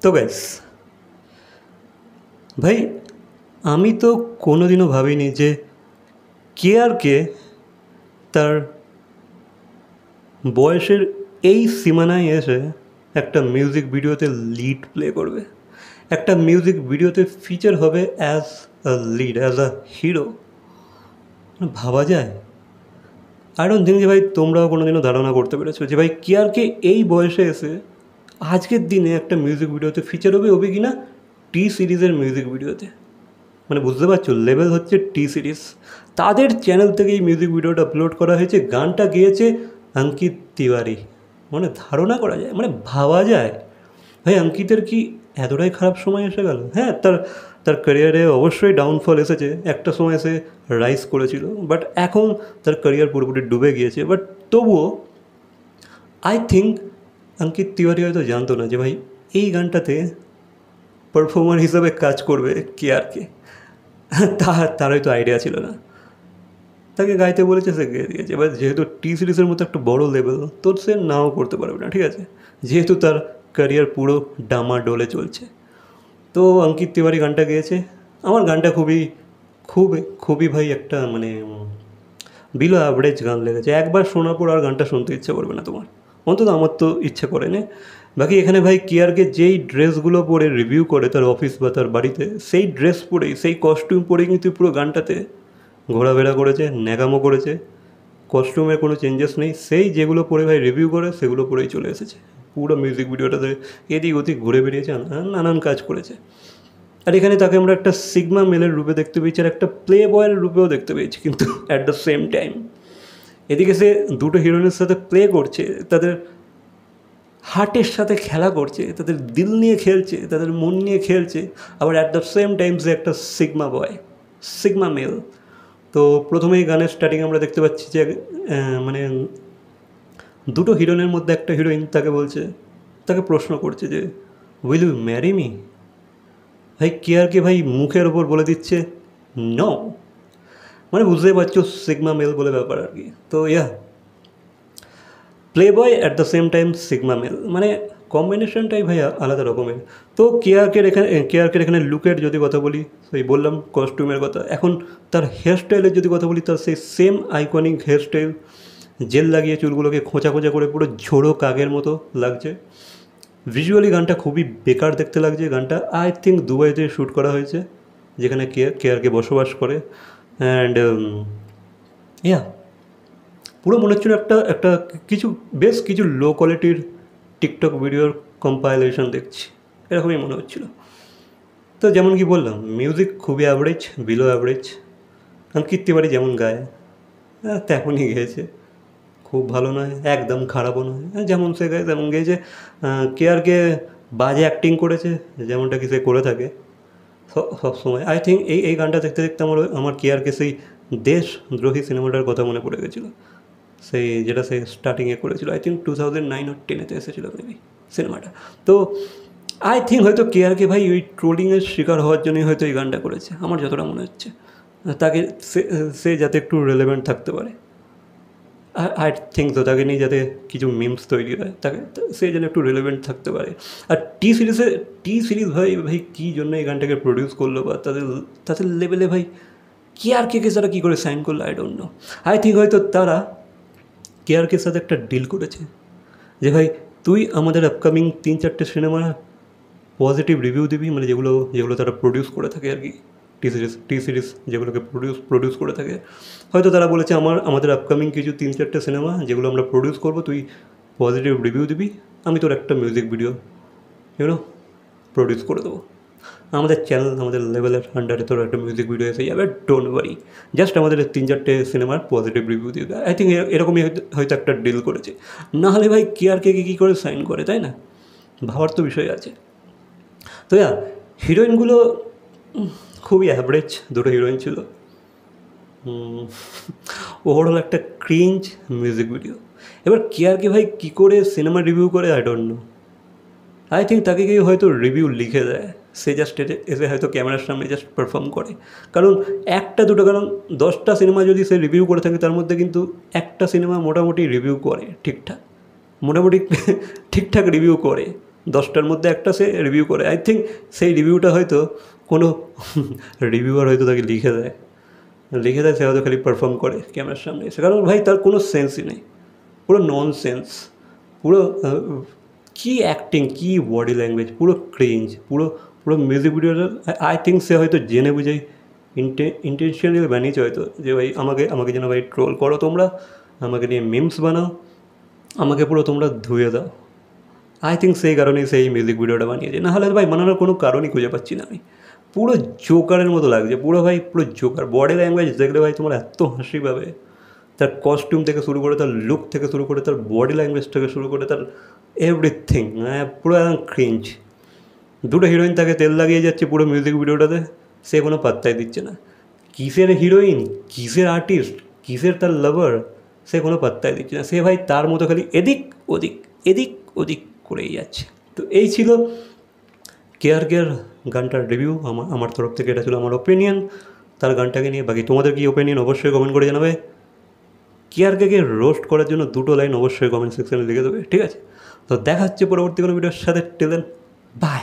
তো গাইস ভাই, আমি তো কোনোদিনও ভাবিনি যে কেআরকে তার বয়সের এই সীমানায় এসে একটা মিউজিক ভিডিওতে লিড প্লে করবে, একটা মিউজিক ভিডিওতে ফিচার হবে as a lead, as a hero. ভাবা যায়? আই ডোন্ট থিঙ্ক যে ভাই তোমরাও কোনো দিনও ধারণা করতে পেরেছো যে ভাই কেআরকে এই বয়সে এসে আজকের দিনে একটা মিউজিক ভিডিওতে ফিচার হবে কি না টি সিরিজের মিউজিক ভিডিওতে। মানে বুঝতে পারছো, লেভেল হচ্ছে টি সিরিজ। তাদের চ্যানেল থেকে এই মিউজিক ভিডিওটা আপলোড করা হয়েছে, গানটা গেয়েছে অঙ্কিত তিওয়ারি। মানে ধারণা করা যায়, মানে ভাবা যায় ভাই অঙ্কিতের কি এতটাই খারাপ সময় এসে গেল? হ্যাঁ, তার তার ক্যারিয়ারে অবশ্যই ডাউনফল এসেছে, একটা সময় এসে রাইজ করেছিল, বাট এখন তার ক্যারিয়ার পুরোপুরি ডুবে গিয়েছে। বাট তবুও আই থিঙ্ক অঙ্কিত তিওয়ারি হয়তো জানতো না যে ভাই এই গানটাতে পারফর্মার হিসাবে কাজ করবে কেআরকে। তার হয়তো আইডিয়া ছিল না, তাকে গাইতে বলেছে, সে গেয়ে দিয়েছে। এবার যেহেতু টি সিরিজের মতো একটা বড় লেভেল, তো সে নাও করতে পারবে না, ঠিক আছে, যেহেতু তার ক্যারিয়ার পুরো ডামাডোলে চলছে। তো অঙ্কিত তিওয়ারি গানটা গেয়েছে। আমার গানটা খুবই খুবই খুবই ভাই একটা মানে বিলো অ্যাভারেজ গান লেগেছে। একবার শোনার পর আর গানটা শুনতে ইচ্ছে করবে না তোমার, অন্তত আমার তো ইচ্ছে করে না। বাকি এখানে ভাই কেআরকে যেই ড্রেসগুলো পরে রিভিউ করে তার অফিস বা তার বাড়িতে, সেই ড্রেস পরেই, সেই কস্টিউম পরেই কিন্তু পুরো গানটাতে ঘোরাফেরা করেছে, ন্যাকামো করেছে। কস্টিউমের কোনো চেঞ্জেস নেই, সেই যেগুলো পরে ভাই রিভিউ করে সেগুলো পরেই চলে এসেছে। পুরো মিউজিক ভিডিওটাতে এদিক ওদিক ঘুরে বেরিয়েছে, নানান কাজ করেছে। আর এখানে তাকে আমরা একটা সিগমা মেলের রূপে দেখতে পেয়েছি, আর একটা প্লে বয়ের রূপেও দেখতে পেয়েছি, কিন্তু অ্যাট দ্য সেম টাইম এদিকে সে দুটো হিরোইনের সাথে প্লে করছে, তাদের হার্টের সাথে খেলা করছে, তাদের দিল নিয়ে খেলছে, তাদের মন নিয়ে খেলছে, আবার অ্যাট দ্য সেম টাইম সে একটা সিগমা বয়, সিগমা মেল। তো প্রথমেই গানের স্টার্টিং আমরা দেখতে পাচ্ছি যে মানে দুটো হিরোইনের মধ্যে একটা হিরোইন তাকে বলছে, তাকে প্রশ্ন করছে যে উইল ইউ ম্যারি মি। ভাই কেআরকে ভাই মুখের ওপর বলে দিচ্ছে নো। মানে বুঝতেই পারছো সিগমা মেল বলে ব্যাপার আর কি। তো playboy at the same time sigma male, মানে কম্বিনেশনটাই ভাই আলাদা রকমের। তো কেআরকের এখানে লুকের যদি কথা বলি, সেই বললাম কস্টিউমের কথা। এখন তার হেয়ারস্টাইলের যদি কথা বলি, তার সেই সেম আইকনিক হেয়ারস্টাইল, জেল লাগিয়ে চুলগুলোকে খোঁচা খোঁচা করে পুরো ঝোড়ো কাকের মতো লাগছে। ভিজুয়ালি গানটা খুবই বেকার দেখতে লাগছে। গানটা আই থিঙ্ক দুবাইতে শ্যুট করা হয়েছে, যেখানে কেআরকে বসবাস করে। অ্যান্ড পুরো মনে হচ্ছিল একটা একটা বেশ কিছু লো কোয়ালিটির টিকটক ভিডিওর কম্পাইলেশন দেখছি, এরকমই মনে হচ্ছিল। তো যেমন কি বললাম, মিউজিক খুবই অ্যাভারেজ, বিলো অ্যাভারেজ। অঙ্কিত তিওয়ারি যেমন গায় তেমনই গেয়েছে, খুব ভালো নয়, একদম খারাপও নয়, যেমন সে গায় তেমন গেয়েছে। কেআরকে বাজে অ্যাক্টিং করেছে, যেমনটা কি সে করে থাকে সবসময়। আই থিঙ্ক এই গানটা দেখতে দেখতে আমার কেআরকে সেই দেশদ্রোহী সিনেমাটার কথা মনে পড়ে গেছিলো, সেই যেটা সে স্টার্টিংয়ে করেছিল। আই থিঙ্ক 2009 or 10-এতে এসেছিলো মেবি সিনেমাটা। তো আই থিঙ্ক হয়তো কেআরকে ভাই ওই ট্রোলিংয়ের শিকার হওয়ার জন্যই হয়তো এই গানটা করেছে, আমার যতটা মনে হচ্ছে। তাকে সে যাতে একটু রেলেভেন্ট থাকতে পারে, আই থিঙ্ক তো তাকে নিয়ে যাতে কিছু মিমস তৈরি হয়, সে যেন একটু রেলেভেন্ট থাকতে পারে। আর টি সিরিজ ভাই কী জন্য এই গানটাকে প্রডিউস করলো, বা তাদের লেভেলে ভাই কেআরকে সারা কী করে সাইন করলো, I don't know. I think হয়তো তারা কেআরকের সাথে একটা ডিল করেছে যে ভাই তুই আমাদের আপকামিং 3-4টে সিনেমা পজিটিভ রিভিউ দিবি, মানে যেগুলো তারা প্রডিউস করে থাকে আর কি, টি সিরিজ যেগুলোকে প্রডিউস করে থাকে। হয়তো তারা বলেছে আমাদের আপকামিং কিছু 3-4টে সিনেমা যেগুলো আমরা প্রডিউস করবো, তুই পজিটিভ রিভিউ দিবি, আমি তোর একটা মিউজিক ভিডিও প্রডিউস করে দেবো। আমাদের চ্যানেল, আমাদের লেভেলের আন্ডারে তোর একটা মিউজিক ভিডিও এসে যাবে, ডোন্ট ওয়ারি, জাস্ট আমাদের 3-4টে সিনেমার পজিটিভ রিভিউ দিয়ে দেয়। আই থিঙ্ক এরকমই হয়তো একটা ডিল করেছে, নাহলে ভাই কেআরকে কী করে সাইন করে, তাই না? ভাবার তো বিষয় আছে। তো হিরোইনগুলো খুবই অ্যাভারেজ, দুটো হিরোইন ছিল। ওভারঅল একটা ক্রিঞ্জ মিউজিক ভিডিও। এবার কেআরকে ভাই কী করে সিনেমা রিভিউ করে, I don't know. I think তাকে কেউ হয়তো রিভিউ লিখে দেয়, সে জাস্ট এসে হয়তো ক্যামেরার সামনে জাস্ট পারফর্ম করে। কারণ 10টা সিনেমা যদি সে রিভিউ করে থাকে, তার মধ্যে কিন্তু একটা সিনেমা মোটামুটি রিভিউ করে ঠিকঠাক, মোটামুটি ঠিকঠাক রিভিউ করে। 10টার মধ্যে একটা সে রিভিউ করে। আই থিঙ্ক সেই রিভিউটা হয়তো কোনো রিভিউয়ার হয়তো তাকে লিখে দেয়, সে হয়তো খালি পারফর্ম করে ক্যামেরার সামনে এসে, কারণ ভাই তার কোনো সেন্সই নেই, পুরো নন সেন্স, পুরো কী অ্যাক্টিং, কী বডি ল্যাঙ্গুয়েজ, পুরো ক্রেঞ্জ, পুরো পুরো মিউজিক ভিডিওটা আই থিঙ্ক সে হয়তো জেনে বুঝেই ইন্টেনশনালি বানিয়েছে হয়তো, যে ভাই আমাকে যেন ভাই ট্রোল করো তোমরা, আমাকে নিয়ে মিমস বানাও, আমাকে পুরো তোমরা ধুয়ে দাও। আই থিঙ্ক সেই কারণেই সেই মিউজিক ভিডিওটা বানিয়েছে, না হলে ভাই বানানোর কোনো কারণই খুঁজে পাচ্ছি না আমি। পুরো জোকারের মতো লাগছে, পুরো ভাই পুরো জোকার। বডি ল্যাঙ্গুয়েজ দেখলে ভাই তোমার এত হাসি পাবে, তার কস্টিউম থেকে শুরু করে, তার লুক থেকে শুরু করে, তার বডি ল্যাঙ্গুয়েজ থেকে শুরু করে, তার এভরিথিং, পুরো একদম ক্রিঞ্জ। দুটো হিরোইন তাকে তেল লাগিয়ে যাচ্ছে পুরো মিউজিক ভিডিওটাতে, সে কোনো পাত্তাই দিচ্ছে না। কিসের হিরোইন, কিসের আর্টিস্ট, কিসের তার লাভার, সে কোনো পাত্তাই দিচ্ছে না। সে ভাই তার মতো খালি এদিক ওদিক এদিক ওদিক করেই যাচ্ছে। তো এই ছিল কেয়ার গানটার রিভিউ। আমার তরফ থেকে এটা ছিল আমার ওপিনিয়ন তার গানটাকে নিয়ে। বাকি তোমাদের কি ওপিনিয়ন অবশ্যই কমেন্ট করে জানাবে। কেয়ারকে রোস্ট করার জন্য 2টো লাইন অবশ্যই কমেন্ট সেকশনে লিখে দেবে, ঠিক আছে? তো দেখা হচ্ছে পরবর্তী কোনো ভিডিওর সাথে। Till then, by.